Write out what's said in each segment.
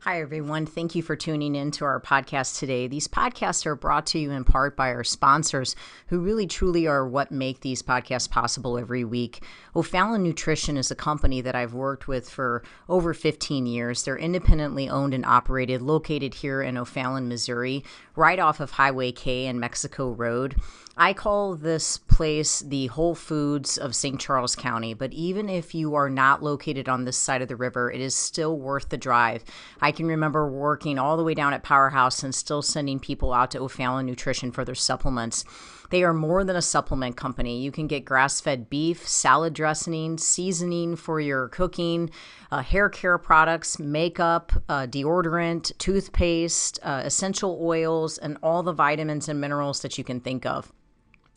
Hi, everyone. Thank you for tuning in to our podcast today. These podcasts are brought to you in part by our sponsors who really truly are what make these podcasts possible every week. O'Fallon Nutrition is a company that I've worked with for over 15 years. They're independently owned and operated, located here in O'Fallon, Missouri, right off of Highway K and Mexico Road. I call this place the Whole Foods of St. Charles County, but even if you are not located on this side of the river, it is still worth the drive. I can remember working all the way down at Powerhouse and still sending people out to O'Fallon Nutrition for their supplements. They are more than a supplement company. You can get grass-fed beef, salad dressing, seasoning for your cooking, hair care products, makeup, deodorant, toothpaste, essential oils, and all the vitamins and minerals that you can think of.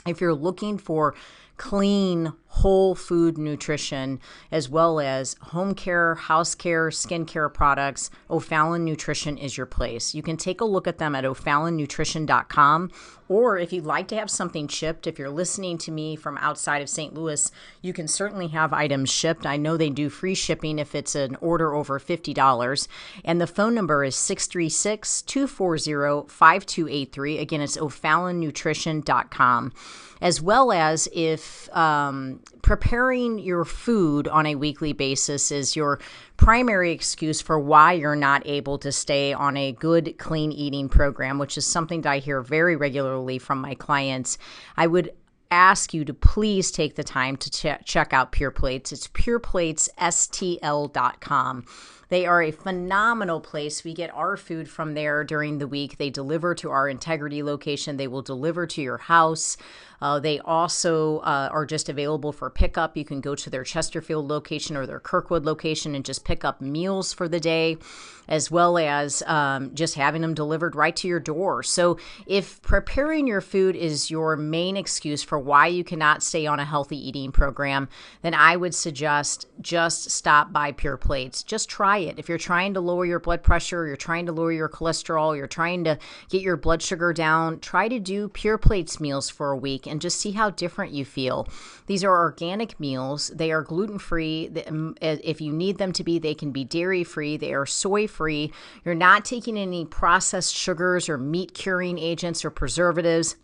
If you're looking for clean, whole food nutrition, as well as home care, house care, skincare products, O'Fallon Nutrition is your place. You can take a look at them at o'fallonnutrition.com, or if you'd like to have something shipped, if you're listening to me from outside of St. Louis, you can certainly have items shipped. I know they do free shipping if it's an order over $50, and the phone number is 636-240-5283. Again, it's o'fallonnutrition.com. As well as if preparing your food on a weekly basis is your primary excuse for why you're not able to stay on a good, clean eating program, which is something that I hear very regularly from my clients, I would ask you to please take the time to check out Pure Plates. It's pureplatesstl.com. They are a phenomenal place. We get our food from there during the week. They deliver to our Integrity location. They will deliver to your house. They also are just available for pickup. You can go to their Chesterfield location or their Kirkwood location and just pick up meals for the day, as well as just having them delivered right to your door. So if preparing your food is your main excuse for why you cannot stay on a healthy eating program, then I would suggest just stop by Pure Plates. Just try it. If you're trying to lower your blood pressure, you're trying to lower your cholesterol, you're trying to get your blood sugar down, try to do Pure Plates meals for a week and just see how different you feel. These are organic meals. They are gluten-free. If you need them to be, they can be dairy-free. They are soy-free. You're not taking any processed sugars or meat-curing agents or preservatives.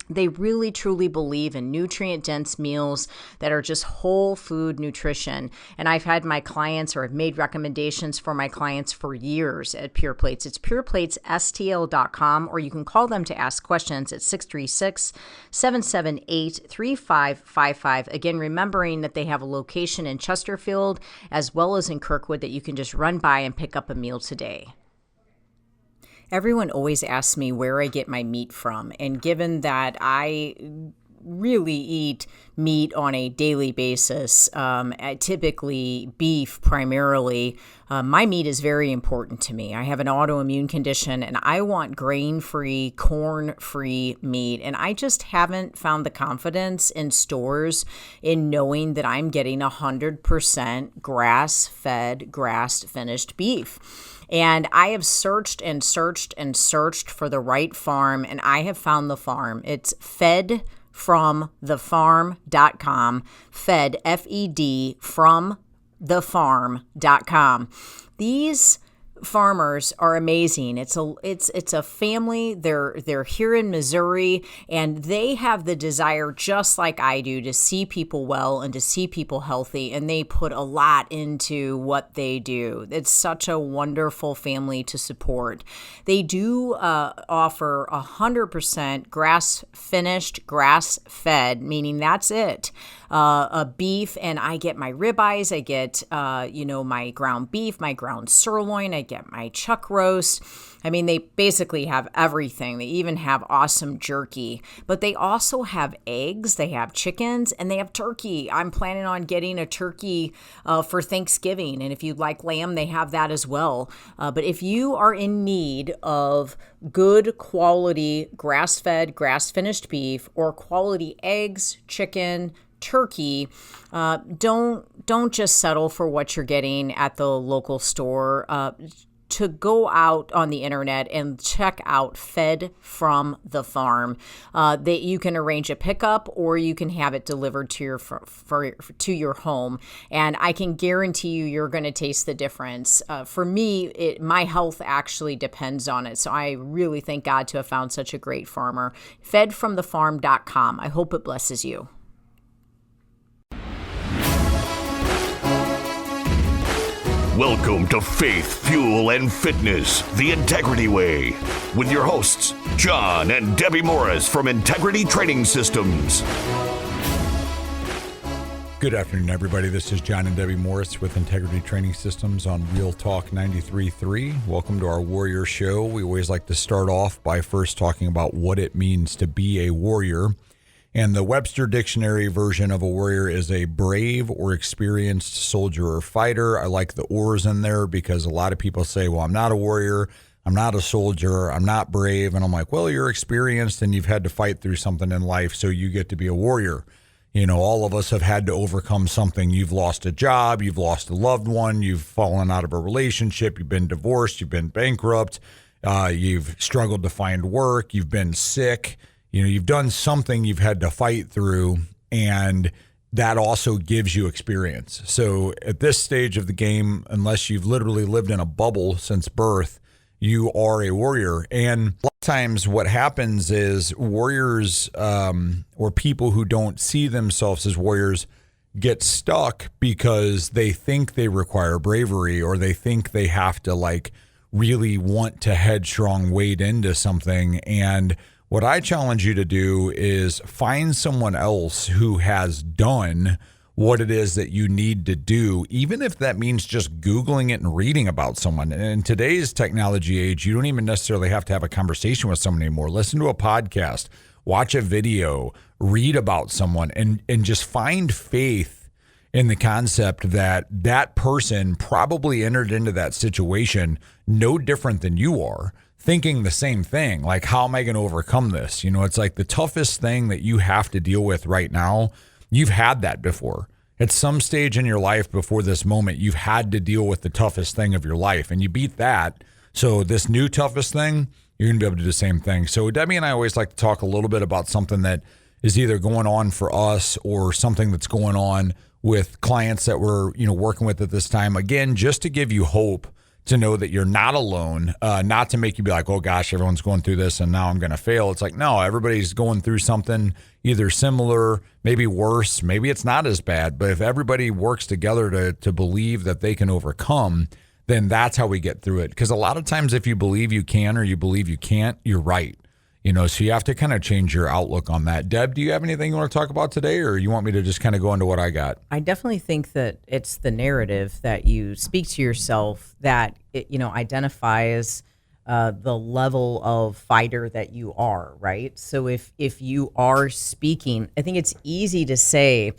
They really, truly believe in nutrient-dense meals that are just whole food nutrition. And I've had my clients, or I've made recommendations for my clients for years at Pure Plates. It's pureplatesstl.com, or you can call them to ask questions at 636-778-3555. Again, remembering that they have a location in Chesterfield as well as in Kirkwood that you can just run by and pick up a meal today. Everyone always asks me where I get my meat from, and given that I really eat meat on a daily basis, typically beef primarily, my meat is very important to me. I have an autoimmune condition and I want grain-free, corn-free meat, and I just haven't found the confidence in stores in knowing that I'm getting 100% grass-fed, grass-finished beef. And I have searched and searched and searched for the right farm, and I have found the farm. It's fedfromthefarm.com, fed, F-E-D, from thefarm.com. These farmers are amazing. It's a family. They're here in Missouri, and they have the desire, just like I do, to see people well and to see people healthy, and they put a lot into what they do. It's such a wonderful family to support. They do offer 100% grass-finished, grass-fed, meaning that's it. A beef, and I get my ribeyes, I get my ground beef, my ground sirloin, I get my chuck roast. I mean, they basically have everything. They even have awesome jerky, but they also have eggs, they have chickens, and they have turkey. I'm planning on getting a turkey for Thanksgiving, and if you'd like lamb, they have that as well. But if you are in need of good quality grass-fed, grass-finished beef, or quality eggs, chicken, turkey, don't just settle for what you're getting at the local store. to go out on the internet and check out Fed from the Farm. That you can arrange a pickup or you can have it delivered to your home. And I can guarantee you're going to taste the difference. For me, my health actually depends on it. So I really thank God to have found such a great farmer. Fedfromthefarm.com. I hope it blesses you. Welcome to Faith, Fuel, and Fitness, the Integrity Way, with your hosts, John and Debbie Morris from Integrity Training Systems. Good afternoon, everybody. This is John and Debbie Morris with Integrity Training Systems on Real Talk 93.3. Welcome to our Warrior Show. We always like to start off by first talking about what it means to be a warrior. And the Webster Dictionary version of a warrior is a brave or experienced soldier or fighter. I like the ors in there because a lot of people say, well, I'm not a warrior, I'm not a soldier, I'm not brave. And I'm like, well, you're experienced and you've had to fight through something in life, so you get to be a warrior. You know, all of us have had to overcome something. You've lost a job, you've lost a loved one, you've fallen out of a relationship, you've been divorced, you've been bankrupt, you've struggled to find work, you've been sick. You know, you've done something you've had to fight through, and that also gives you experience. So at this stage of the game, unless you've literally lived in a bubble since birth, you are a warrior. And a lot of times what happens is warriors or people who don't see themselves as warriors get stuck because they think they require bravery, or they think they have to really want to headstrong wade into something. And what I challenge you to do is find someone else who has done what it is that you need to do, even if that means just Googling it and reading about someone. And in today's technology age, you don't even necessarily have to have a conversation with someone anymore. Listen to a podcast, watch a video, read about someone, and just find faith in the concept that that person probably entered into that situation no different than you are, thinking the same thing, like, how am I going to overcome this? You know, it's like the toughest thing that you have to deal with right now, you've had that before. At some stage in your life before this moment, you've had to deal with the toughest thing of your life, and you beat that. So this new toughest thing, you're going to be able to do the same thing. So Debbie and I always like to talk a little bit about something that is either going on for us or something that's going on with clients that we're, working with at this time. Again, just to give you hope, to know that you're not alone, not to make you be like, oh gosh, everyone's going through this and now I'm going to fail. It's like, no, everybody's going through something either similar, maybe worse, maybe it's not as bad. But if everybody works together to believe that they can overcome, then that's how we get through it. Because a lot of times if you believe you can or you believe you can't, you're right. So you have to kind of change your outlook on that. Deb, do you have anything you want to talk about today, or you want me to just kind of go into what I got? I definitely think that it's the narrative that you speak to yourself that, identifies the level of fighter that you are, right? So if you are speaking, I think it's easy to say,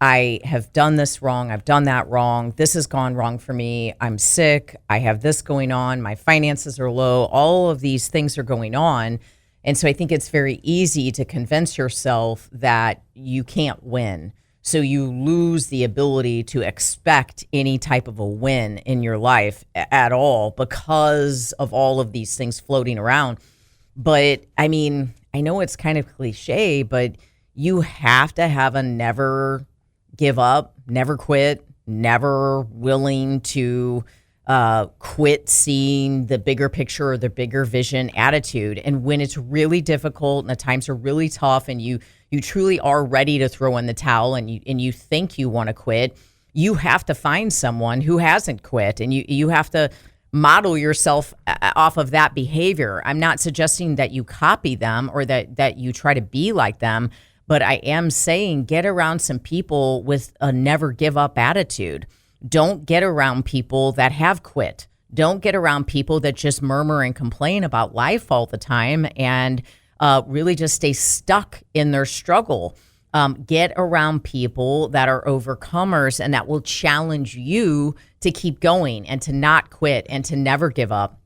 I have done this wrong, I've done that wrong, this has gone wrong for me, I'm sick, I have this going on, my finances are low, all of these things are going on. And so I think it's very easy to convince yourself that you can't win. So you lose the ability to expect any type of a win in your life at all because of all of these things floating around. But I mean, I know it's kind of cliche, but you have to have a never give up, never quit, never willing to quit seeing the bigger picture or the bigger vision attitude. And when it's really difficult and the times are really tough and you truly are ready to throw in the towel and you think you want to quit, you have to find someone who hasn't quit, and you have to model yourself off of that behavior. I'm not suggesting that you copy them or that you try to be like them, but I am saying get around some people with a never give up attitude. Don't get around people that have quit. Don't get around people that just murmur and complain about life all the time and really just stay stuck in their struggle. Get around people that are overcomers and that will challenge you to keep going and to not quit and to never give up,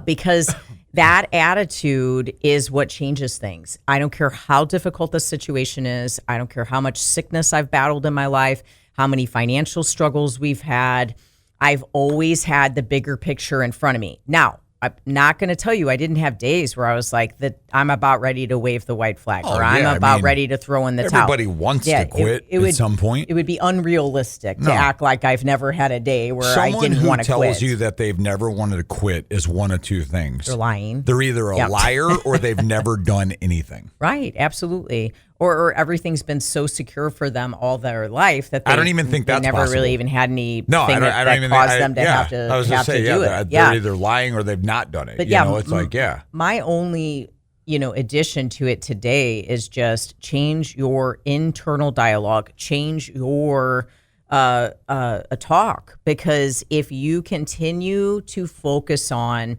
because that attitude is what changes things. I don't care how difficult the situation is. I don't care how much sickness I've battled in my life, how many financial struggles we've had. I've always had the bigger picture in front of me. Now, I'm not going to tell you I didn't have days where I was like, that I'm about ready to wave the white flag, or I'm about ready to throw in the towel. Everybody wants to quit at some point. It would be unrealistic to act like I've never had a day where I didn't want to quit. Someone who tells you that they've never wanted to quit is one of two things. They're lying. They're either a liar or they've never done anything. Right, absolutely. Or everything's been so secure for them all their life that I don't even think that's never possible. Really even had anything I don't that even caused think, them to have to, I was have say, to do yeah, it. They're either lying or they've not done it. But it's like, my only, addition to it today is just change your internal dialogue, change your talk, because if you continue to focus on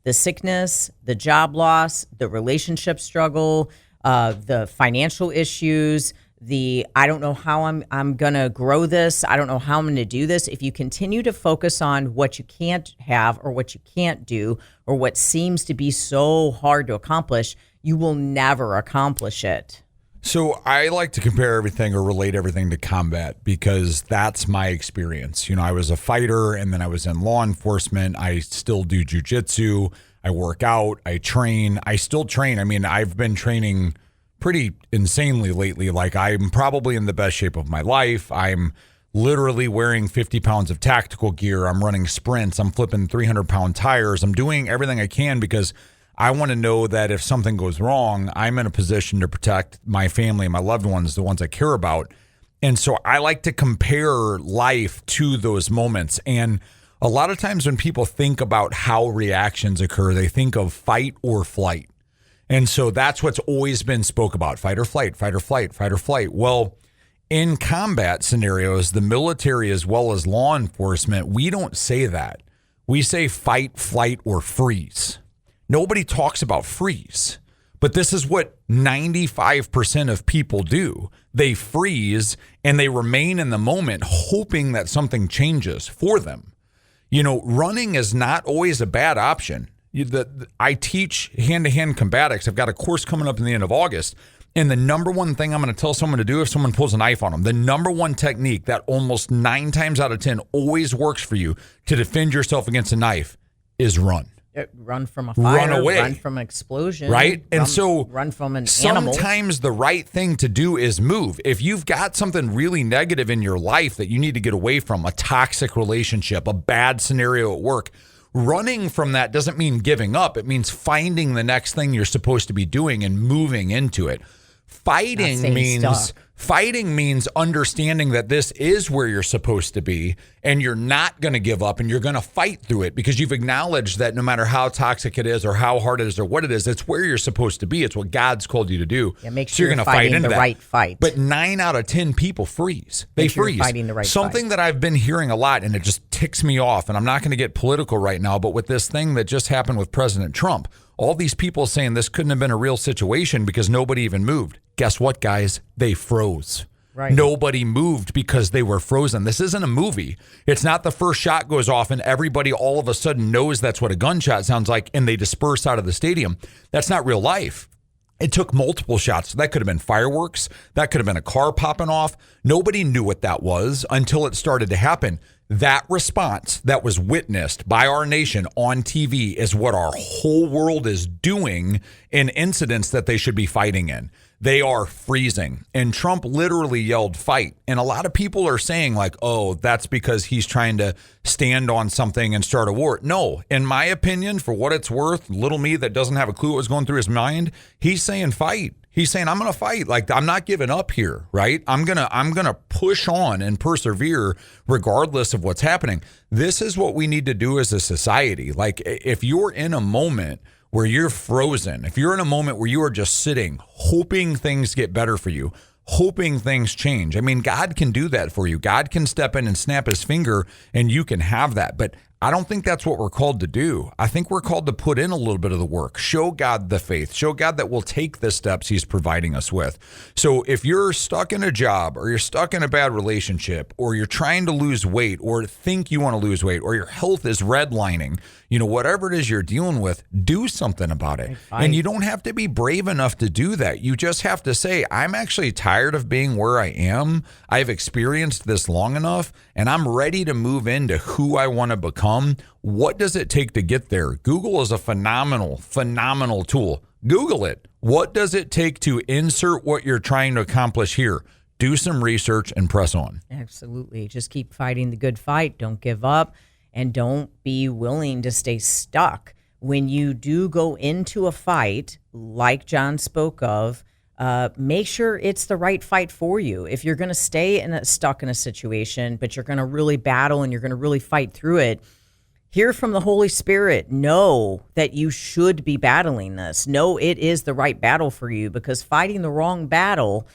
the sickness, the job loss, the relationship struggle, the financial issues, I don't know how I'm going to grow this, I don't know how I'm going to do this. If you continue to focus on what you can't have or what you can't do or what seems to be so hard to accomplish, you will never accomplish it. So I like to compare everything or relate everything to combat because that's my experience. I was a fighter and then I was in law enforcement. I still do jujitsu. I work out. I train. I still train. I mean, I've been training pretty insanely lately. Like, I'm probably in the best shape of my life. I'm literally wearing 50 pounds of tactical gear. I'm running sprints. I'm flipping 300-pound tires. I'm doing everything I can because I want to know that if something goes wrong, I'm in a position to protect my family and my loved ones, the ones I care about. And so I like to compare life to those moments. And a lot of times when people think about how reactions occur, they think of fight or flight. And so that's what's always been spoke about, fight or flight, fight or flight, fight or flight. Well, in combat scenarios, the military as well as law enforcement, we don't say that. We say fight, flight, or freeze. Nobody talks about freeze, but this is what 95% of people do. They freeze and they remain in the moment hoping that something changes for them. Running is not always a bad option. I teach hand-to-hand combatics. I've got a course coming up in the end of August. And the number one thing I'm going to tell someone to do if someone pulls a knife on them, the number one technique that almost 9 times out of 10 always works for you to defend yourself against a knife is run. Run from a fire, run away, run from an explosion, right? And so run from an animal. Sometimes the right thing to do is move. If you've got something really negative in your life that you need to get away from, a toxic relationship, a bad scenario at work, running from that doesn't mean giving up. It means finding the next thing you're supposed to be doing and moving into it. Fighting means understanding that this is where you're supposed to be and you're not going to give up and you're going to fight through it because you've acknowledged that no matter how toxic it is or how hard it is or what it is, it's where you're supposed to be. It's what God's called you to do. Yeah, make sure you're going to fight into the right fight. But 9 out of 10 people freeze. They freeze. Fighting the right Something fight. that I've been hearing a lot, and it just ticks me off, and I'm not going to get political right now, but with this thing that just happened with President Trump, all these people saying this couldn't have been a real situation because nobody even moved. Guess what, guys? They froze. Right. Nobody moved because they were frozen. This isn't a movie. It's not the first shot goes off and everybody all of a sudden knows that's what a gunshot sounds like and they disperse out of the stadium. That's not real life. It took multiple shots. That could have been fireworks. That could have been a car popping off. Nobody knew what that was until it started to happen. That response that was witnessed by our nation on TV is what our whole world is doing in incidents that they should be fighting in. They are freezing. And Trump literally yelled fight. And a lot of people are saying like, oh, that's because he's trying to stand on something and start a war. No, in my opinion, for what it's worth, little me that doesn't have a clue what was going through his mind, he's saying fight. He's saying, I'm going to fight. Like, I'm not giving up here, right? I'm going to push on and persevere regardless of what's happening. This is what we need to do as a society. Like, if you're in a moment where you're frozen, if you're in a moment where you are just sitting, hoping things get better for you, hoping things change. I mean, God can do that for you. God can step in and snap his finger and you can have that. But I don't think that's what we're called to do. I think we're called to put in a little bit of the work, show God the faith, show God that we'll take the steps he's providing us with. So if you're stuck in a job or you're stuck in a bad relationship or you're trying to lose weight or think you want to lose weight or your health is redlining, whatever it is you're dealing with, do something about it. And you don't have to be brave enough to do that. You just have to say, I'm actually tired of being where I am. I've experienced this long enough and I'm ready to move into who I want to become. What does it take to get there? Google is a phenomenal tool. Google it. What does it take to insert what you're trying to accomplish here? Do some research and press on. Absolutely. Just keep fighting the good fight. Don't give up and don't be willing to stay stuck. When you do go into a fight, like John spoke of, make sure it's the right fight for you. If you're going to stay stuck in a situation, but you're going to really battle and you're going to really fight through it, hear from the Holy Spirit. Know that you should be battling this. Know it is the right battle for you, because fighting the wrong battle,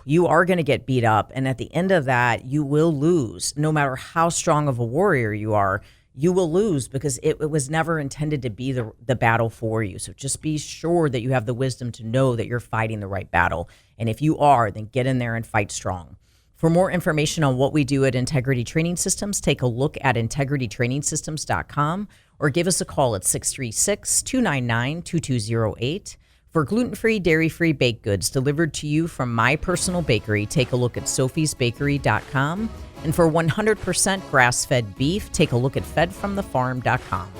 you are going to get beat up. And at the end of that, you will lose. No matter how strong of a warrior you are, you will lose, because it was never intended to be the battle for you. So just be sure that you have the wisdom to know that you're fighting the right battle. And if you are, then get in there and fight strong. For more information on what we do at Integrity Training Systems, take a look at integritytrainingsystems.com or give us a call at 636-299-2208. For gluten-free, dairy-free baked goods delivered to you from my personal bakery, take a look at sophiesbakery.com. And for 100% grass-fed beef, take a look at fedfromthefarm.com.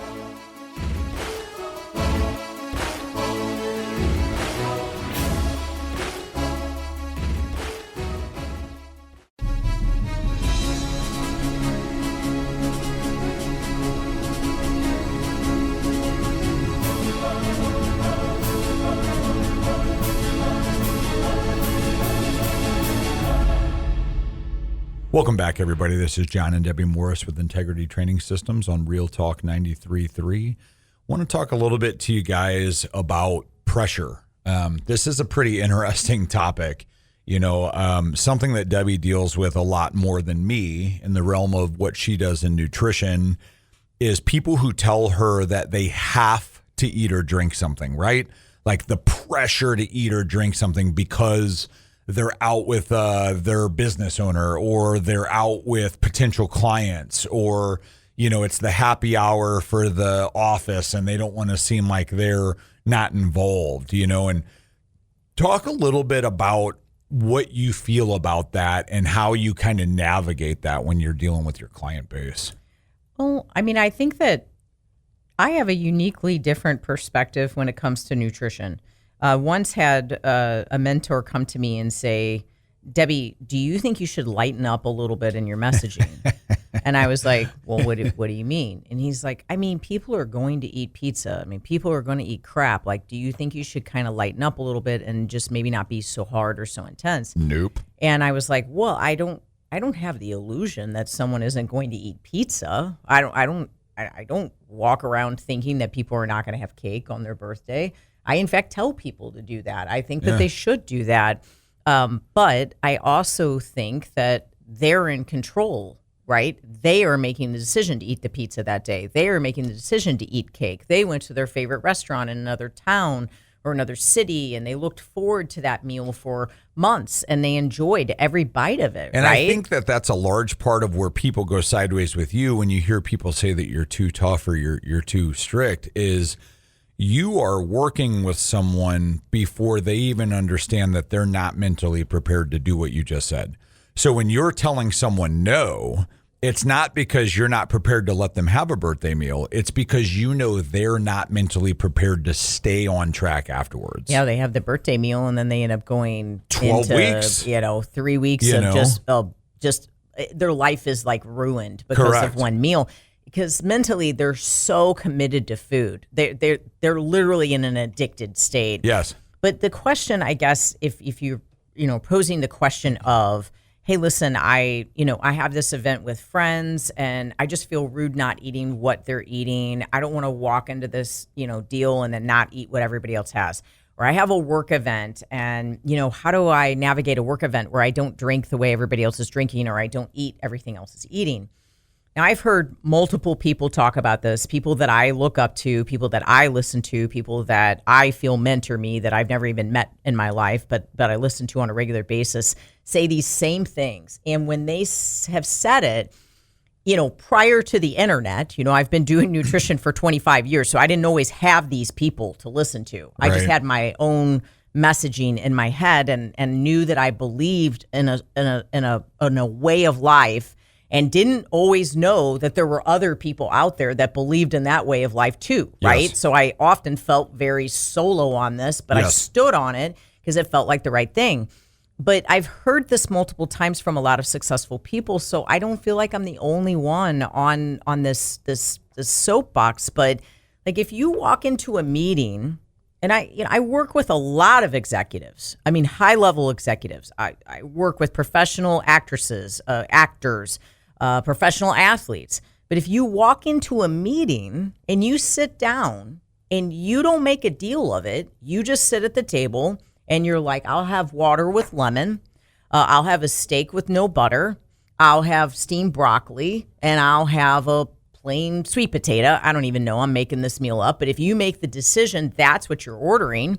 Welcome back, everybody. This is John and Debbie Morris with Integrity Training Systems on Real Talk 93.3. I want to talk a little bit to you guys about pressure. This is a pretty interesting topic, something that Debbie deals with a lot more than me in the realm of what she does in nutrition is people who tell her that they have to eat or drink something, right? Like the pressure to eat or drink something because they're out with their business owner, or they're out with potential clients, or, it's the happy hour for the office and they don't want to seem like they're not involved, and talk a little bit about what you feel about that and how you kind of navigate that when you're dealing with your client base. Well, I think that I have a uniquely different perspective when it comes to nutrition. Once had a mentor come to me and say, Debbie, do you think you should lighten up a little bit in your messaging? And I was like, well, what do you mean? And he's like, people are going to eat pizza. People are going to eat crap. Like, do you think you should kind of lighten up a little bit and just maybe not be so hard or so intense? Nope. And I was like, well, I don't have the illusion that someone isn't going to eat pizza. I don't walk around thinking that people are not going to have cake on their birthday. I, in fact, tell people to do that. I think that they should do that. But I also think that they're in control, right? They are making the decision to eat the pizza that day. They are making the decision to eat cake. They went to their favorite restaurant in another town or another city, and they looked forward to that meal for months, and they enjoyed every bite of it, and right? I think that that's a large part of where people go sideways with you when you hear people say that you're too tough or you're too strict is you are working with someone before they even understand that they're not mentally prepared to do what you just said. So when you're telling someone no, it's not because you're not prepared to let them have a birthday meal. It's because they're not mentally prepared to stay on track afterwards. Yeah, they have the birthday meal and then they end up going 12 into, weeks. 3 weeks of just their life is like ruined because of one meal. Because mentally they're so committed to food. They're literally in an addicted state. Yes. But the question, I guess, if you're posing the question of, hey, listen, I have this event with friends and I just feel rude not eating what they're eating. I don't want to walk into this deal and then not eat what everybody else has. Or I have a work event and how do I navigate a work event where I don't drink the way everybody else is drinking or I don't eat everything else is eating? Now, I've heard multiple people talk about this, people that I look up to, people that I listen to, people that I feel mentor me that I've never even met in my life, but I listen to on a regular basis, say these same things. And when they have said it, prior to the internet, I've been doing nutrition for 25 years, so I didn't always have these people to listen to. I just had my own messaging in my head and knew that I believed in a way of life, and didn't always know that there were other people out there that believed in that way of life too, right? Yes. So I often felt very solo on this, but I stood on it because it felt like the right thing. But I've heard this multiple times from a lot of successful people, so I don't feel like I'm the only one on this soapbox. But like, if you walk into a meeting, and I work with a lot of executives, high level executives. I work with professional actresses, actors, professional athletes. But if you walk into a meeting and you sit down and you don't make a deal of it, you just sit at the table and you're like, I'll have water with lemon, I'll have a steak with no butter, I'll have steamed broccoli, and I'll have a plain sweet potato. I don't even know, I'm making this meal up. But if you make the decision, that's what you're ordering.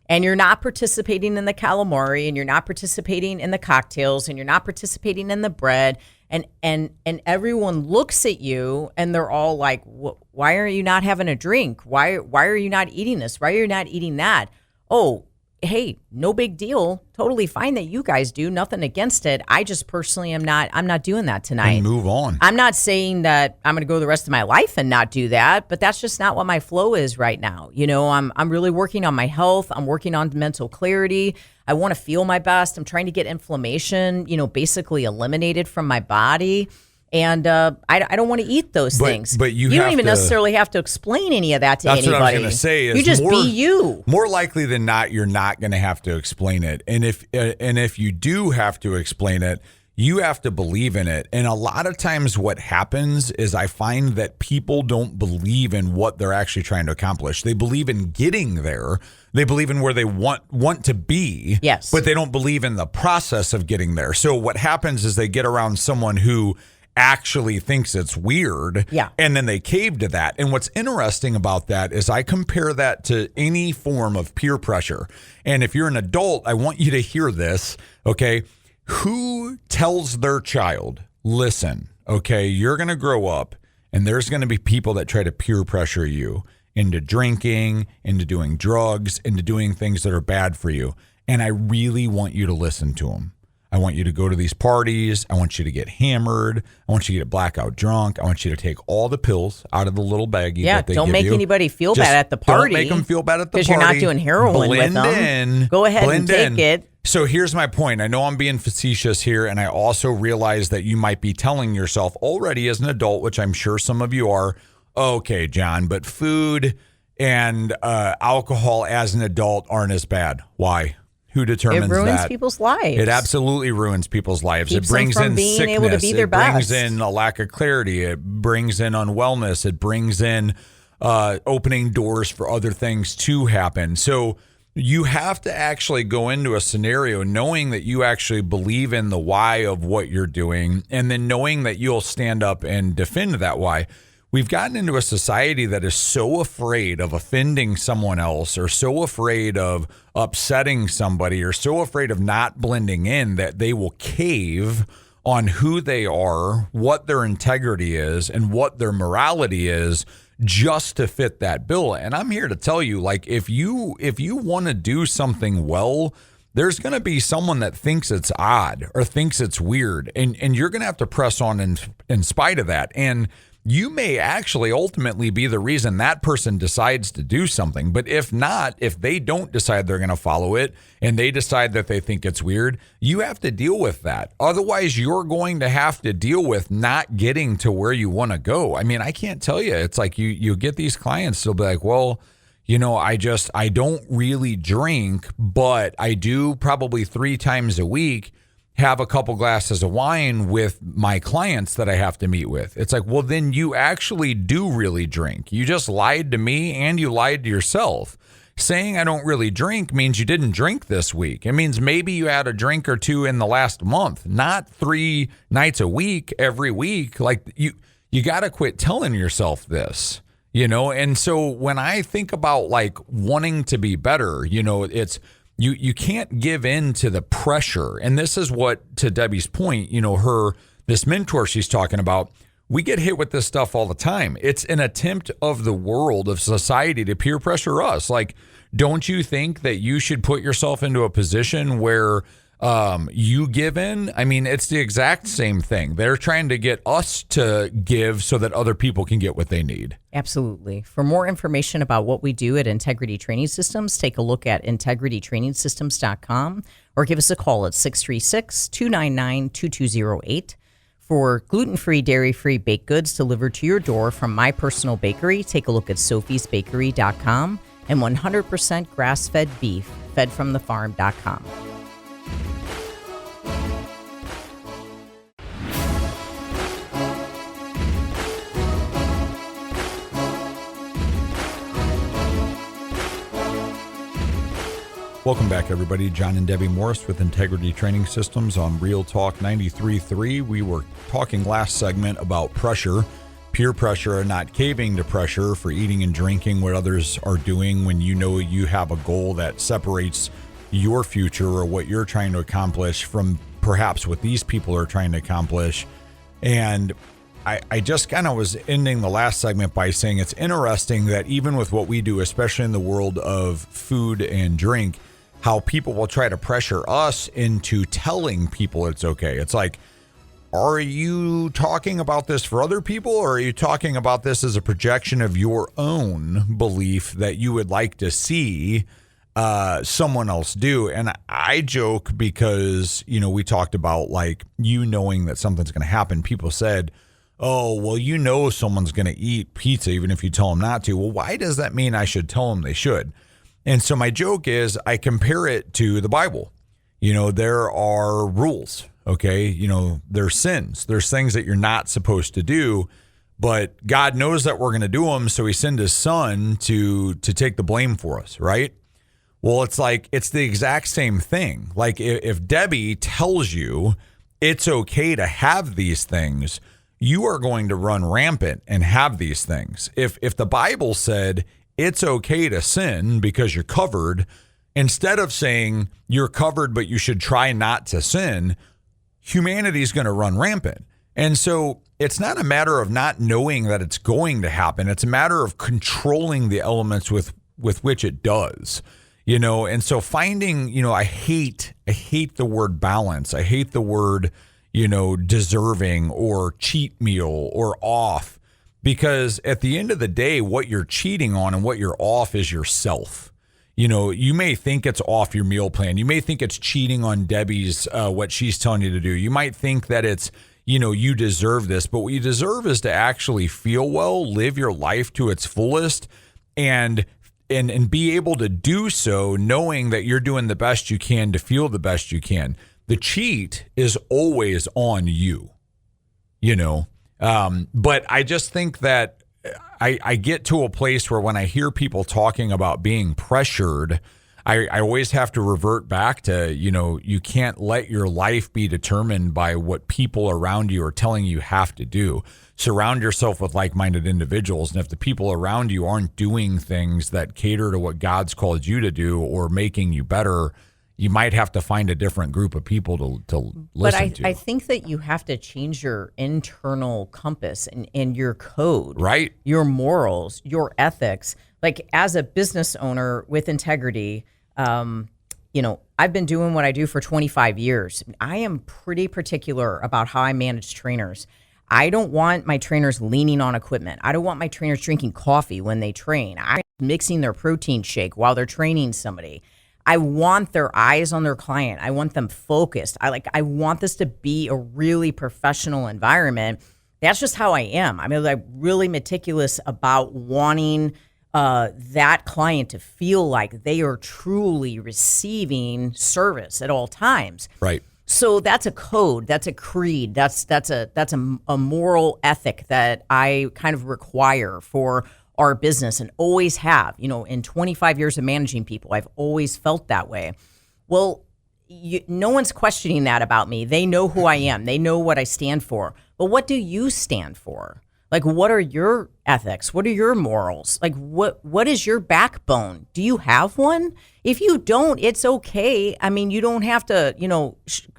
And you're not participating in the calamari, and you're not participating in the cocktails, and you're not participating in the bread, and everyone looks at you and they're all like, why are you not having a drink? Why are you not eating this? Why are you not eating that? Oh, hey, no big deal. Totally fine that you guys do. Nothing against it. I just personally I'm not doing that tonight. And move on. I'm not saying that I'm going to go the rest of my life and not do that, but that's just not what my flow is right now. I'm really working on my health. I'm working on mental clarity. I want to feel my best. I'm trying to get inflammation, basically eliminated from my body. And I don't want to eat those things. But you don't even necessarily have to explain any of that to anybody. That's what I was going to say. You just be you. More likely than not, you're not going to have to explain it. And if you do have to explain it, you have to believe in it. And a lot of times what happens is I find that people don't believe in what they're actually trying to accomplish. They believe in getting there. They believe in where they want to be. Yes. But they don't believe in the process of getting there. So what happens is they get around someone who actually thinks it's weird. Yeah. And then they cave to that. And what's interesting about that is I compare that to any form of peer pressure. And if you're an adult, I want you to hear this, okay? Who tells their child, listen, okay, you're going to grow up and there's going to be people that try to peer pressure you into drinking, into doing drugs, into doing things that are bad for you. And I really want you to listen to them. I want you to go to these parties. I want you to get hammered. I want you to get blackout drunk. I want you to take all the pills out of the little baggie that they give you. Don't make anybody feel bad at the party. Don't make them feel bad at the party. Because you're not doing heroin with them. Go ahead and take it. So here's my point. I know I'm being facetious here, and I also realize that you might be telling yourself already as an adult, which I'm sure some of you are, okay, John, but food and alcohol as an adult aren't as bad. Why? Who determines that? It ruins people's lives. It absolutely ruins people's lives. Keeps it brings them from in being sickness. Able to be their it brings best. in a lack of clarity. It brings in unwellness. It brings in opening doors for other things to happen. So you have to actually go into a scenario knowing that you actually believe in the why of what you're doing, and then knowing that you'll stand up and defend that why. We've gotten into a society that is so afraid of offending someone else, or so afraid of upsetting somebody, or so afraid of not blending in that they will cave on who they are, what their integrity is, and what their morality is just to fit that bill. And I'm here to tell you, like, if you want to do something well, there's going to be someone that thinks it's odd or thinks it's weird, and you're going to have to press on in spite of that. And you may actually ultimately be the reason that person decides to do something. But if not, if they don't decide they're going to follow it and they decide that they think it's weird, you have to deal with that. Otherwise, you're going to have to deal with not getting to where you want to go. I mean, I can't tell you. It's like you get these clients, they'll be like, well, I don't really drink, but I do probably 3 times a week have a couple glasses of wine with my clients that I have to meet with. It's like, well, then you actually do really drink. You just lied to me and you lied to yourself. Saying I don't really drink means you didn't drink this week. It means maybe you had a drink or two in the last month, not 3 nights a week, every week. Like you got to quit telling yourself this, And so when I think about like wanting to be better, it's you can't give in to the pressure. And this is what, to Debbie's point, this mentor she's talking about, we get hit with this stuff all the time. It's an attempt of the world, of society, to peer pressure us. Like, don't you think that you should put yourself into a position where you give in? I mean, it's the exact same thing. They're trying to get us to give so that other people can get what they need. Absolutely. For more information about what we do at Integrity Training Systems, take a look at integritytrainingsystems.com or give us a call at 636-299-2208. For gluten-free, dairy-free baked goods delivered to your door from my personal bakery, take a look at sophiesbakery.com, and 100% grass-fed beef fed from the farm.com. Welcome back, everybody. John and Debbie Morris with Integrity Training Systems on Real Talk 93.3. We were talking last segment about pressure, peer pressure, and not caving to pressure for eating and drinking what others are doing when you have a goal that separates your future or what you're trying to accomplish from perhaps what these people are trying to accomplish. And I just kind of was ending the last segment by saying it's interesting that even with what we do, especially in the world of food and drink, how people will try to pressure us into telling people it's okay. It's like, are you talking about this for other people, or are you talking about this as a projection of your own belief that you would like to see someone else do? And I joke because, we talked about like knowing that something's going to happen. People said, oh, well, someone's going to eat pizza even if you tell them not to. Well, why does that mean I should tell them they should? And so my joke is I compare it to the Bible. There are rules, okay? There's sins. There's things that you're not supposed to do, but God knows that we're going to do them, so he sent his son to take the blame for us, right? Well, it's like, it's the exact same thing. Like if Debbie tells you it's okay to have these things, you are going to run rampant and have these things. If the Bible said it's okay to sin because you're covered, instead of saying you're covered but you should try not to sin, humanity is going to run rampant. And so it's not a matter of not knowing that it's going to happen. It's a matter of controlling the elements with which it does. And so finding, I hate the word balance. I hate the word, deserving or cheat meal or off, because at the end of the day, what you're cheating on and what you're off is yourself. You may think it's off your meal plan. You may think it's cheating on Debbie's, what she's telling you to do. You might think that it's, you deserve this, but what you deserve is to actually feel well, live your life to its fullest, and be able to do so knowing that you're doing the best you can to feel the best you can. The cheat is always on you, but I just think that I get to a place where when I hear people talking about being pressured, I always have to revert back to, you can't let your life be determined by what people around you are telling you have to do. Surround yourself with like-minded individuals. And if the people around you aren't doing things that cater to what God's called you to do or making you better, you might have to find a different group of people to listen to. But I think that you have to change your internal compass and your code, right? Your morals, your ethics. Like as a business owner with integrity, I've been doing what I do for 25 years. I am pretty particular about how I manage trainers. I don't want my trainers leaning on equipment. I don't want my trainers drinking coffee when they train. I'm mixing their protein shake while they're training somebody. I want their eyes on their client. I want them focused. I want this to be a really professional environment. That's just how I am. I'm really meticulous about wanting that client to feel like they are truly receiving service at all times. Right. So that's a code, that's a creed, that's a moral ethic that I kind of require for our business and always have. In 25 years of managing people, I've always felt that way. Well, no one's questioning that about me. They know who I am. They know what I stand for. But what do you stand for? Like, what are your ethics? What are your morals? Like, what is your backbone? Do you have one? If you don't, it's okay. I mean, you don't have to,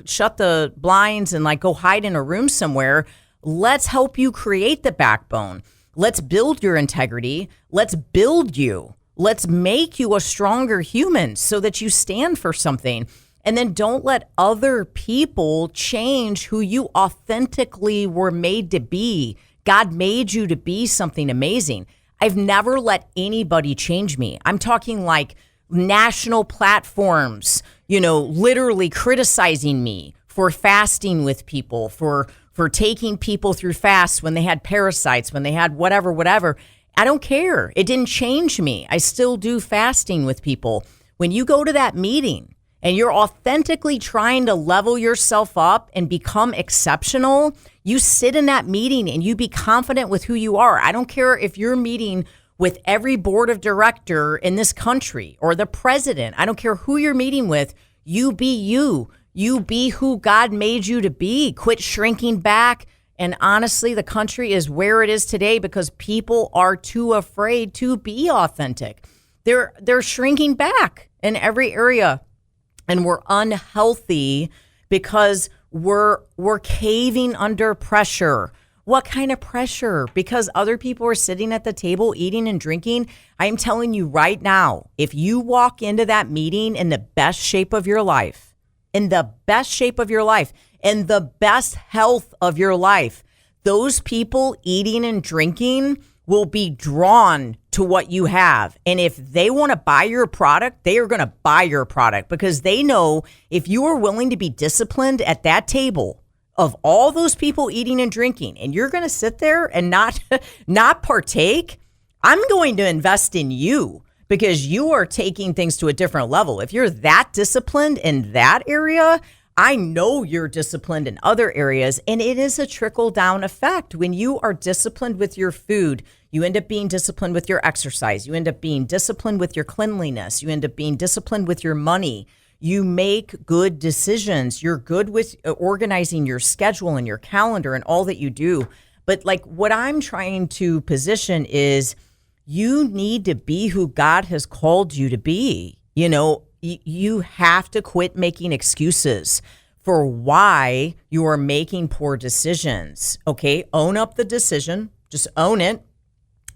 shut the blinds and like go hide in a room somewhere. Let's help you create the backbone. Let's build your integrity. Let's build you. Let's make you a stronger human so that you stand for something. And then don't let other people change who you authentically were made to be. God made you to be something amazing. I've never let anybody change me. I'm talking like national platforms, literally criticizing me for fasting with people, for taking people through fasts when they had parasites, when they had whatever. I don't care. It didn't change me. I still do fasting with people. When you go to that meeting and you're authentically trying to level yourself up and become exceptional, you sit in that meeting and you be confident with who you are. I don't care if you're meeting with every board of director in this country or the president. I don't care who you're meeting with. You be you. You be who God made you to be. Quit shrinking back. And honestly, the country is where it is today because people are too afraid to be authentic. They're shrinking back in every area. And we're unhealthy because we're caving under pressure. What kind of pressure? Because other people are sitting at the table eating and drinking. I am telling you right now, if you walk into that meeting in the best shape of your life, in the best health of your life, those people eating and drinking will be drawn to what you have. And if they want to buy your product, they are going to buy your product because they know if you are willing to be disciplined at that table of all those people eating and drinking, and you're going to sit there and not partake, I'm going to invest in you because you are taking things to a different level. If you're that disciplined in that area, I know you're disciplined in other areas, and it is a trickle-down effect. When you are disciplined with your food, you end up being disciplined with your exercise. You end up being disciplined with your cleanliness. You end up being disciplined with your money. You make good decisions. You're good with organizing your schedule and your calendar and all that you do. But like what I'm trying to position is you need to be who God has called you to be. You have to quit making excuses for why you are making poor decisions. Okay, own up the decision, just own it,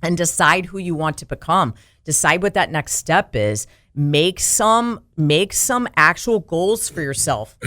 and decide who you want to become. Decide what that next step is. Make some actual goals for yourself.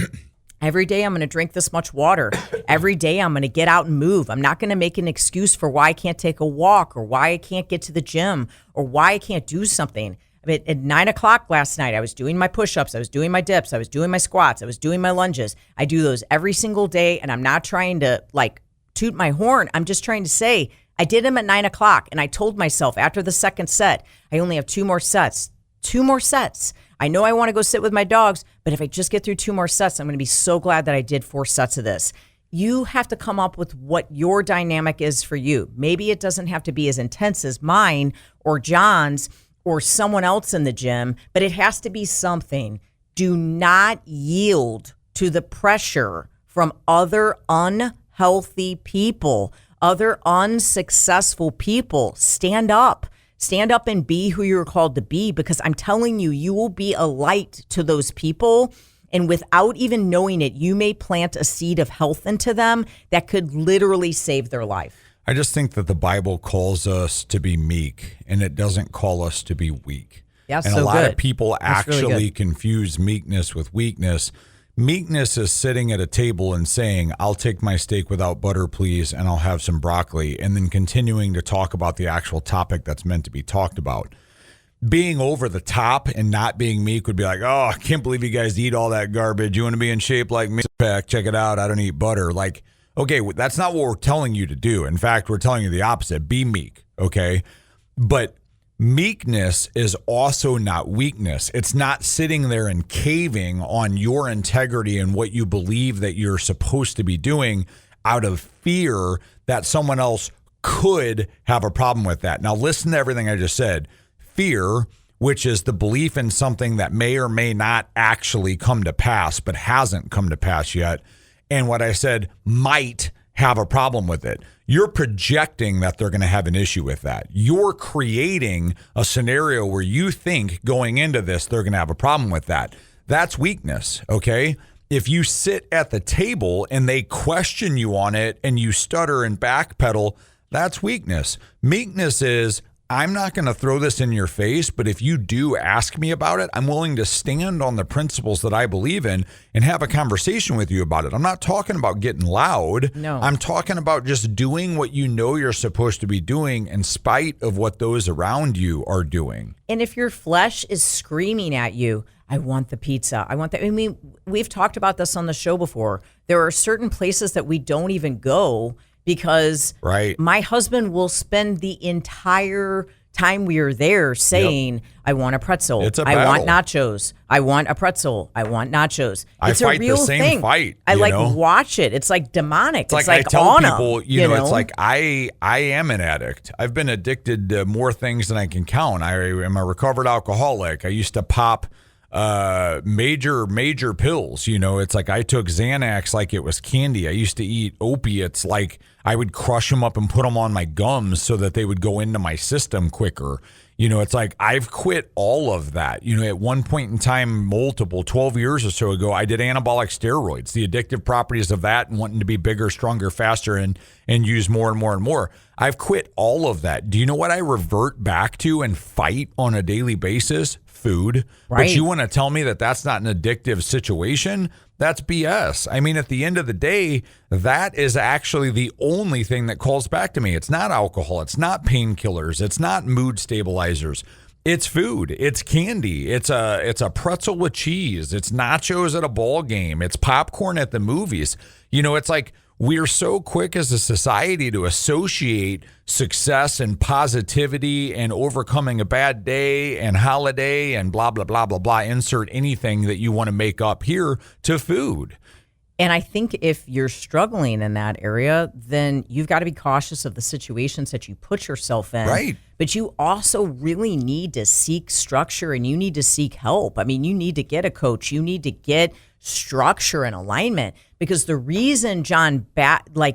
Every day I'm going to drink this much water. Every day I'm going to get out and move. I'm not going to make an excuse for why I can't take a walk or why I can't get to the gym or why I can't do something. I mean, at 9:00 last night, I was doing my push-ups, I was doing my dips, I was doing my squats, I was doing my lunges. I do those every single day, and I'm not trying to like toot my horn. I'm just trying to say I did them at 9:00, and I told myself after the second set, I only have 2 more sets. 2 more sets. I know I want to go sit with my dogs, but if I just get through 2 more sets, I'm going to be so glad that I did 4 sets of this. You have to come up with what your dynamic is for you. Maybe it doesn't have to be as intense as mine or John's or someone else in the gym, but it has to be something. Do not yield to the pressure from other unhealthy people, other unsuccessful people. Stand up and be who you're called to be, because I'm telling you, you will be a light to those people. And without even knowing it, you may plant a seed of health into them that could literally save their life. I just think that the Bible calls us to be meek, and it doesn't call us to be weak. Yeah, and so a lot good. of people That's really actually good. confuse meekness with weakness. Meekness is sitting at a table and saying, I'll take my steak without butter, please, and I'll have some broccoli, and then continuing to talk about the actual topic that's meant to be talked about. Being over the top and not being meek would be like, oh, I can't believe you guys eat all that garbage. You want to be in shape like me? Check it out. I don't eat butter. Like, okay, that's not what we're telling you to do. In fact, we're telling you the opposite. Be meek, okay? But meekness is also not weakness. It's not sitting there and caving on your integrity and what you believe that you're supposed to be doing out of fear that someone else could have a problem with that. Now, listen to everything I just said. Fear, which is the belief in something that may or may not actually come to pass, but hasn't come to pass yet. And what I said might have a problem with it. You're projecting that they're going to have an issue with that. You're creating a scenario where you think going into this, they're going to have a problem with that. That's weakness, okay? If you sit at the table and they question you on it and you stutter and backpedal, that's weakness. Meekness is, I'm not going to throw this in your face, but if you do ask me about it, I'm willing to stand on the principles that I believe in and have a conversation with you about it. I'm not talking about getting loud. No. I'm talking about just doing what you know you're supposed to be doing in spite of what those around you are doing. And if your flesh is screaming at you, I want the pizza. I want that. I mean, we've talked about this on the show before. There are certain places that we don't even go because my husband will spend the entire time we are there saying, I want a pretzel. It's a I want battle. nachos. I want a pretzel. I want nachos. It's I fight a real the same thing. fight. I you know? watch it. It's like demonic. It's like I tell on people, them, you know, it's like I am an addict. I've been addicted to more things than I can count. I am a recovered alcoholic. I used to pop major pills. You know, it's like I took Xanax like it was candy. I used to eat opiates like I would crush them up and put them on my gums so that they would go into my system quicker. You know, it's like I've quit all of that. You know, at one point in time, 12 years or so ago, I did anabolic steroids, the addictive properties of that and wanting to be bigger, stronger, faster, and use more and more and more. I've quit all of that. Do you know what I revert back to and fight on a daily basis? Food. Right. But you want to tell me that that's not an addictive situation? That's BS. I mean, at the end of the day, that is actually the only thing that calls back to me. It's not alcohol. It's not painkillers. It's not mood stabilizers. It's food. It's candy. It's a pretzel with cheese. It's nachos at a ball game. It's popcorn at the movies. You know, it's like we're so quick as a society to associate success and positivity and overcoming a bad day and holiday and blah, blah, blah, blah, blah. Insert anything that you want to make up here to food. And I think if you're struggling in that area, then you've got to be cautious of the situations that you put yourself in. Right. But you also really need to seek structure and you need to seek help. I mean, you need to get a coach. You need to get structure and alignment, because the reason John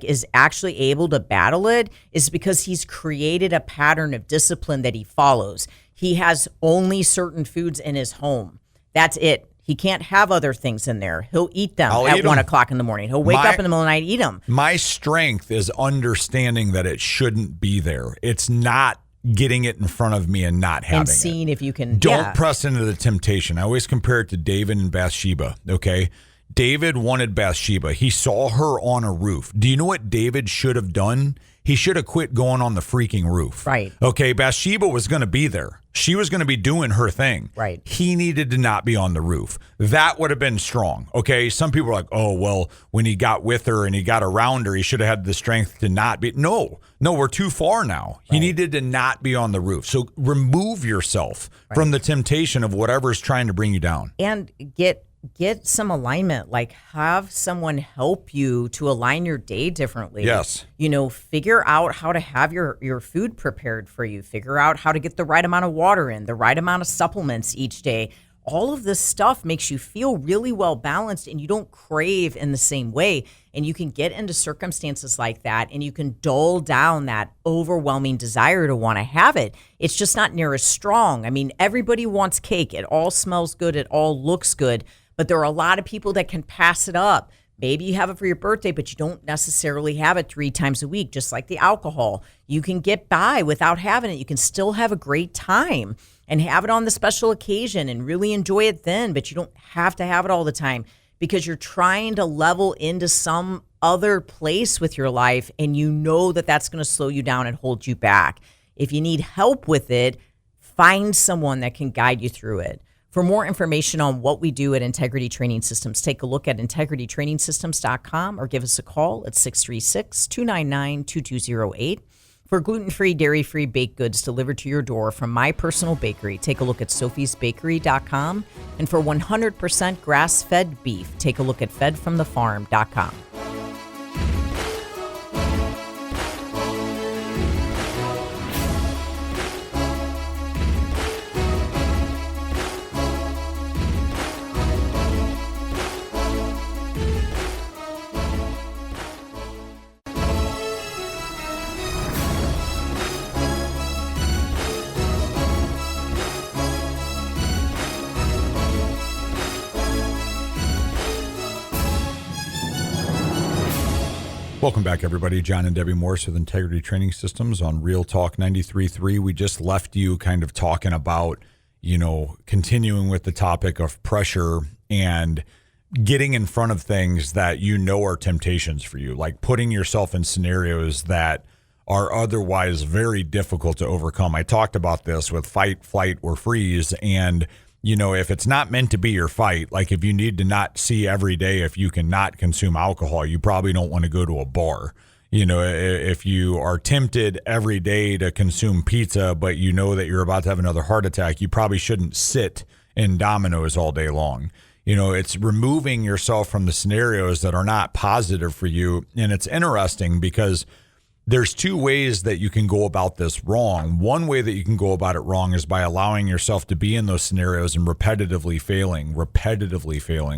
is actually able to battle it is because he's created a pattern of discipline that he follows. He has only certain foods in his home. That's it. He can't have other things in there. He'll eat them at 1 o'clock in the morning. He'll wake up in the middle of the night and eat them. My strength is understanding that it shouldn't be there. It's not getting it in front of me and not having and seeing it. If you can. Don't press into the temptation. I always compare it to David and Bathsheba, okay? David wanted Bathsheba. He saw her on a roof. Do you know what David should have done? He should have quit going on the freaking roof. Right. Okay, Bathsheba was going to be there. She was going to be doing her thing. Right. He needed to not be on the roof. That would have been strong. Okay, some people are like, oh, well, when he got with her and he got around her, he should have had the strength to not be. No, we're too far now. He needed to not be on the roof. So remove yourself from the temptation of whatever's trying to bring you down. And get some alignment, like have someone help you to align your day differently. Yes. You know, figure out how to have your food prepared for you. Figure out how to get the right amount of water in, the right amount of supplements each day. All of this stuff makes you feel really well balanced and you don't crave in the same way. And you can get into circumstances like that and you can dull down that overwhelming desire to want to have it. It's just not near as strong. I mean, everybody wants cake. It all smells good. It all looks good. But there are a lot of people that can pass it up. Maybe you have it for your birthday, but you don't necessarily have it 3 times a week, just like the alcohol. You can get by without having it. You can still have a great time and have it on the special occasion and really enjoy it then, but you don't have to have it all the time because you're trying to level into some other place with your life and you know that that's going to slow you down and hold you back. If you need help with it, find someone that can guide you through it. For more information on what we do at Integrity Training Systems, take a look at integritytrainingsystems.com or give us a call at 636-299-2208. For gluten-free, dairy-free baked goods delivered to your door from my personal bakery, take a look at sophiesbakery.com. And for 100% grass-fed beef, take a look at fedfromthefarm.com. Welcome back, everybody. John and Debbie Morris with Integrity Training Systems on Real Talk 93.3. We just left you kind of talking about, continuing with the topic of pressure and getting in front of things that are temptations for you, like putting yourself in scenarios that are otherwise very difficult to overcome. I talked about this with fight, flight, or freeze. And, if it's not meant to be your fight, like if you need to not see every day if you cannot consume alcohol, you probably don't want to go to a bar. If you are tempted every day to consume pizza, but you know that you're about to have another heart attack, you probably shouldn't sit in Domino's all day long. It's removing yourself from the scenarios that are not positive for you. And it's interesting because there's two ways that you can go about this wrong. One way that you can go about it wrong is by allowing yourself to be in those scenarios and repetitively failing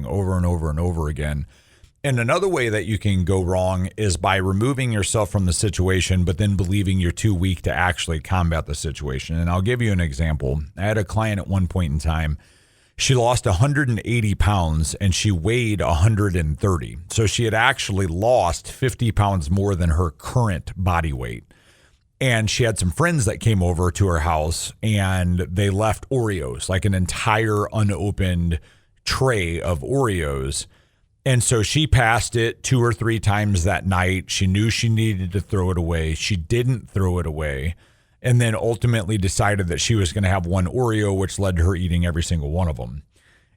over and over and over again. And another way that you can go wrong is by removing yourself from the situation, but then believing you're too weak to actually combat the situation. And I'll give you an example. I had a client at one point in time. She lost 180 pounds and she weighed 130. So she had actually lost 50 pounds more than her current body weight. And she had some friends that came over to her house and they left Oreos, like an entire unopened tray of Oreos. And so she passed it 2 or 3 times that night. She knew she needed to throw it away. She didn't throw it away. And then ultimately decided that she was going to have one Oreo, which led to her eating every single one of them.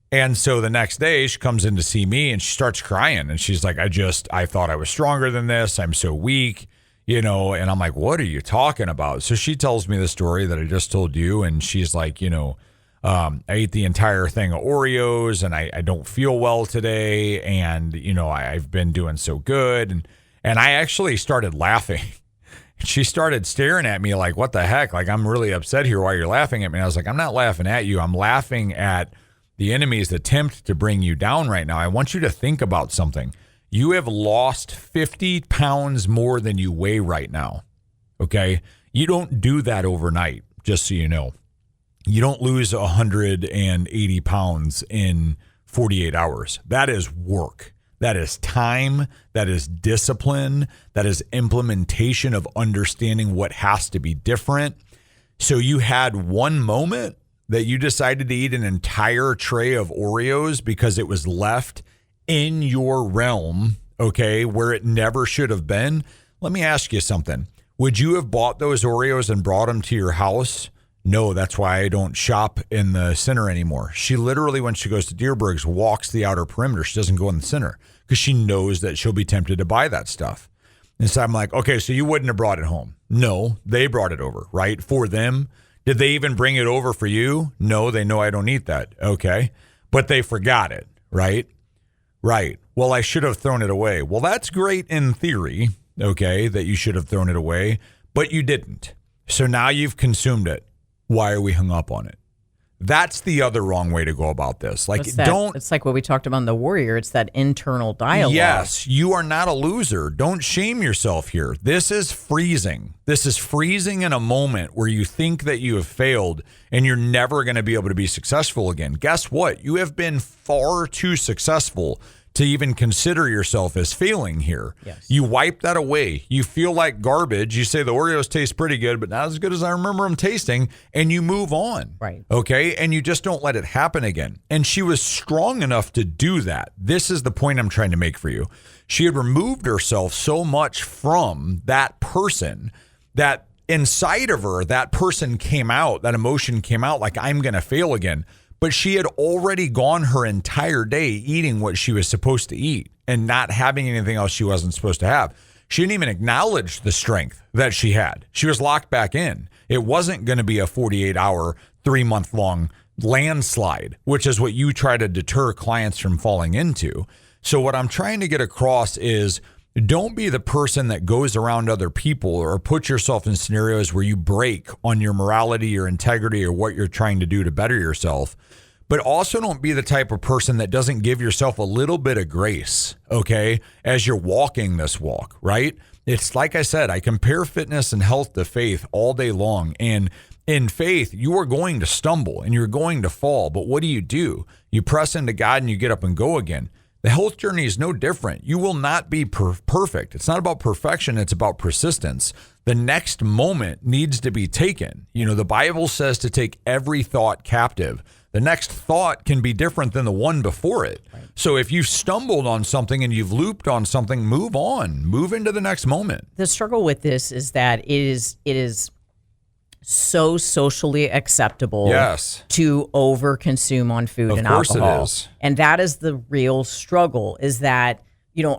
And so the next day she comes in to see me and she starts crying. And she's like, I thought I was stronger than this. I'm so weak, and I'm like, what are you talking about? So she tells me the story that I just told you. And she's like, I ate the entire thing of Oreos and I don't feel well today. And, I've been doing so good. And I actually started laughing. She started staring at me like, what the heck? Like, I'm really upset here while you're laughing at me. I was like, I'm not laughing at you. I'm laughing at the enemy's attempt to bring you down right now. I want you to think about something. You have lost 50 pounds more than you weigh right now. Okay. You don't do that overnight, just so you know. You don't lose 180 pounds in 48 hours. That is work. That is time, that is discipline, that is implementation of understanding what has to be different. So you had one moment that you decided to eat an entire tray of Oreos because it was left in your realm, okay, where it never should have been. Let me ask you something. Would you have bought those Oreos and brought them to your house? No, that's why I don't shop in the center anymore. She literally, when she goes to Deerberg's, walks the outer perimeter. She doesn't go in the center because she knows that she'll be tempted to buy that stuff. And so I'm like, okay, so you wouldn't have brought it home. No, they brought it over, right? For them. Did they even bring it over for you? No, they know I don't eat that. Okay. But they forgot it, right? Right. Well, I should have thrown it away. Well, that's great in theory, okay, that you should have thrown it away, but you didn't. So now you've consumed it. Why are we hung up on it? That's the other wrong way to go about this. Like, it's like what we talked about in The Warrior. It's that internal dialogue. Yes, you are not a loser. Don't shame yourself here. This is freezing. This is freezing in a moment where you think that you have failed and you're never going to be able to be successful again. Guess what? You have been far too successful to even consider yourself as failing here. Yes. You wipe that away. You feel like garbage. You say the Oreos taste pretty good, but not as good as I remember them tasting, and you move on. Right. Okay? And you just don't let it happen again. And she was strong enough to do that. This is the point I'm trying to make for you. She had removed herself so much from that person that inside of her, that person came out, that emotion came out like, I'm going to fail again. But she had already gone her entire day eating what she was supposed to eat and not having anything else she wasn't supposed to have. She didn't even acknowledge the strength that she had. She was locked back in. It wasn't going to be a 48-hour, 3-month-long landslide, which is what you try to deter clients from falling into. So what I'm trying to get across is, don't be the person that goes around other people or put yourself in scenarios where you break on your morality, your integrity, or what you're trying to do to better yourself. But also don't be the type of person that doesn't give yourself a little bit of grace, okay, as you're walking this walk, right? It's like I said, I compare fitness and health to faith all day long. And in faith, you are going to stumble and you're going to fall. But what do? You press into God and you get up and go again. The health journey is no different. You will not be perfect. It's not about perfection. It's about persistence. The next moment needs to be taken. The Bible says to take every thought captive. The next thought can be different than the one before it. Right. So if you've stumbled on something and you've looped on something, move on. Move into the next moment. The struggle with this is that it is so socially acceptable to overconsume on food and alcohol. Of course it is. And that is the real struggle, is that,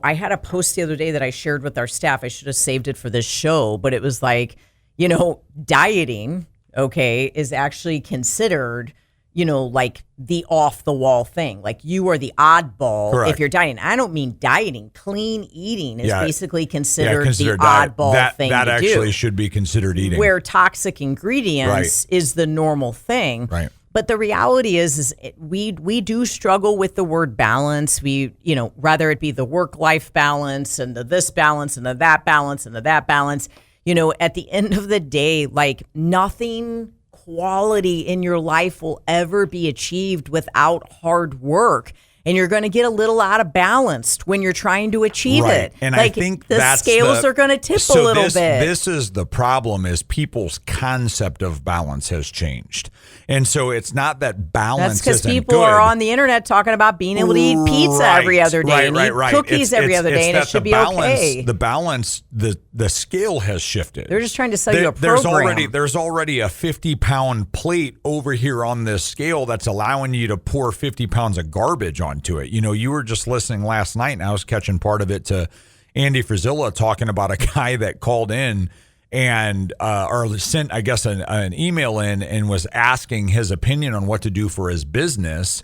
I had a post the other day that I shared with our staff. I should have saved it for this show, but it was like, dieting, is actually considered, like the off the wall thing. Like you are the oddball if you're dieting. I don't mean dieting. Clean eating is basically considered the oddball thing to do. That actually should be considered eating. Where toxic ingredients is the normal thing. Right. But the reality is we do struggle with the word balance. We, rather it be the work-life balance and the this balance and the that balance and the that balance. At the end of the day, like nothing quality in your life will ever be achieved without hard work. And you're going to get a little out of balance when you're trying to achieve it. And I think the scales are going to tip a little bit. This is the problem, is people's concept of balance has changed. And so it's not that balance isn't good. That's because people are on the internet talking about being able to eat pizza every other day and eat cookies every other day, and it should be okay. The balance, the scale has shifted. They're just trying to sell you a program. There's already a 50-pound plate over here on this scale that's allowing you to pour 50 pounds of garbage onto it. You were just listening last night, and I was catching part of it to Andy Frizilla talking about a guy that called in and or sent, I guess, an email in and was asking his opinion on what to do for his business.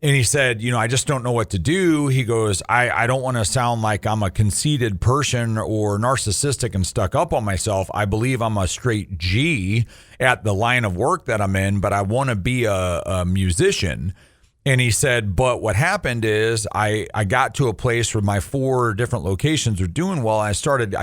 And he said, I just don't know what to do. He goes, I don't want to sound like I'm a conceited person or narcissistic and stuck up on myself. I believe I'm a straight G at the line of work that I'm in, but I want to be a musician. And he said, but what happened is I got to a place where my 4 different locations are doing well. I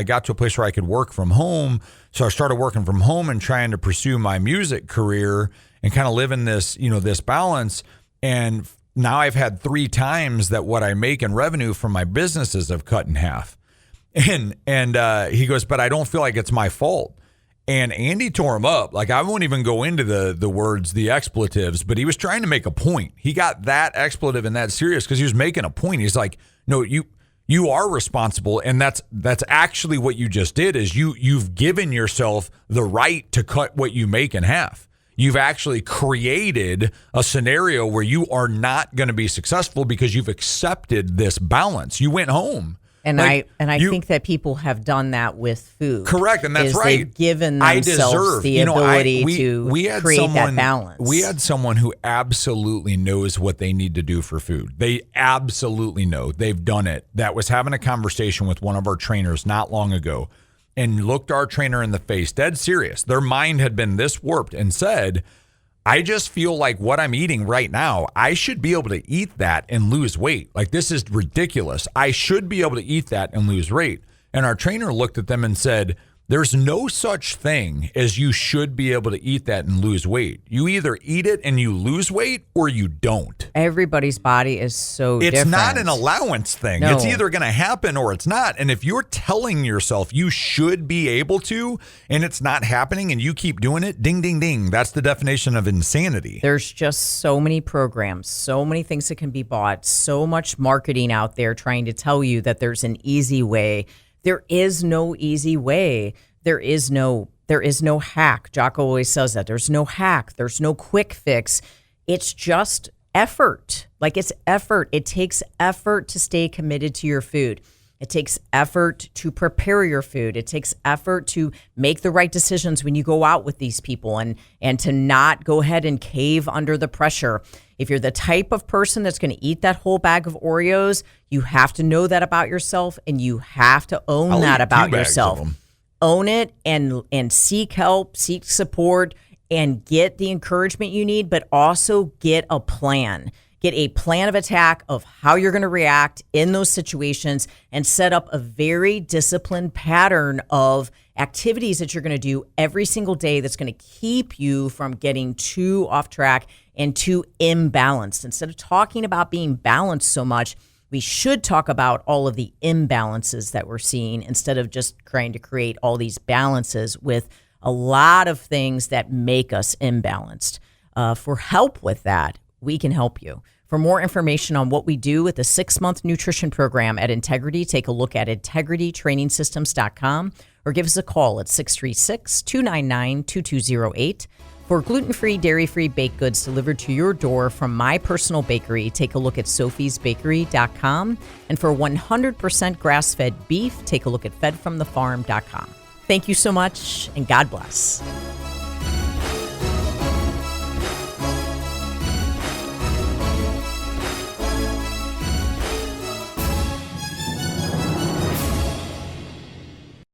got to a place where I could work from home. So I started working from home and trying to pursue my music career and kind of live in this, this balance. And now I've had 3 times that what I make in revenue from my businesses have cut in half. And he goes, but I don't feel like it's my fault. And Andy tore him up. Like, I won't even go into the words, the expletives, but he was trying to make a point. He got that expletive and that serious because he was making a point. He's like, no, you are responsible. And that's actually what you just did, is you've given yourself the right to cut what you make in half. You've actually created a scenario where you are not going to be successful because you've accepted this balance. You went home. And I think that people have done that with food. Correct, and that's right. They've given themselves the ability to create that balance. We had someone who absolutely knows what they need to do for food. They absolutely know. They've done it. That was having a conversation with one of our trainers not long ago, and looked our trainer in the face, dead serious. Their mind had been this warped, and said, I just feel like what I'm eating right now, I should be able to eat that and lose weight. Like, this is ridiculous. I should be able to eat that and lose weight. And our trainer looked at them and said, there's no such thing as you should be able to eat that and lose weight. You either eat it and you lose weight, or you don't. Everybody's body is so different. It's not an allowance thing. No. It's either going to happen or it's not. And if you're telling yourself you should be able to, and it's not happening and you keep doing it, ding, ding, ding. That's the definition of insanity. There's just so many programs, so many things that can be bought, so much marketing out there trying to tell you that there's an easy way. There is no easy way. There is no hack. Jocko always says that. There's no hack. There's no quick fix. It's just effort. Like, it's effort. It takes effort to stay committed to your food. It takes effort to prepare your food. It takes effort to make the right decisions when you go out with these people, and to not go ahead and cave under the pressure. If you're the type of person that's going to eat that whole bag of Oreos, you have to know that about yourself, and you have to own that about yourself. Own it and seek help, seek support, and get the encouragement you need, but also get a plan. Get a plan of attack of how you're going to react in those situations, and set up a very disciplined pattern of activities that you're going to do every single day that's going to keep you from getting too off track and too imbalanced. Instead of talking about being balanced so much, we should talk about all of the imbalances that we're seeing instead of just trying to create all these balances with a lot of things that make us imbalanced. For help with that, we can help you. For more information on what we do with the 6-month nutrition program at Integrity, take a look at integritytrainingsystems.com or give us a call at 636-299-2208. For gluten-free, dairy-free baked goods delivered to your door from my personal bakery, take a look at sophiesbakery.com. And for 100% grass-fed beef, take a look at fedfromthefarm.com. Thank you so much, and God bless.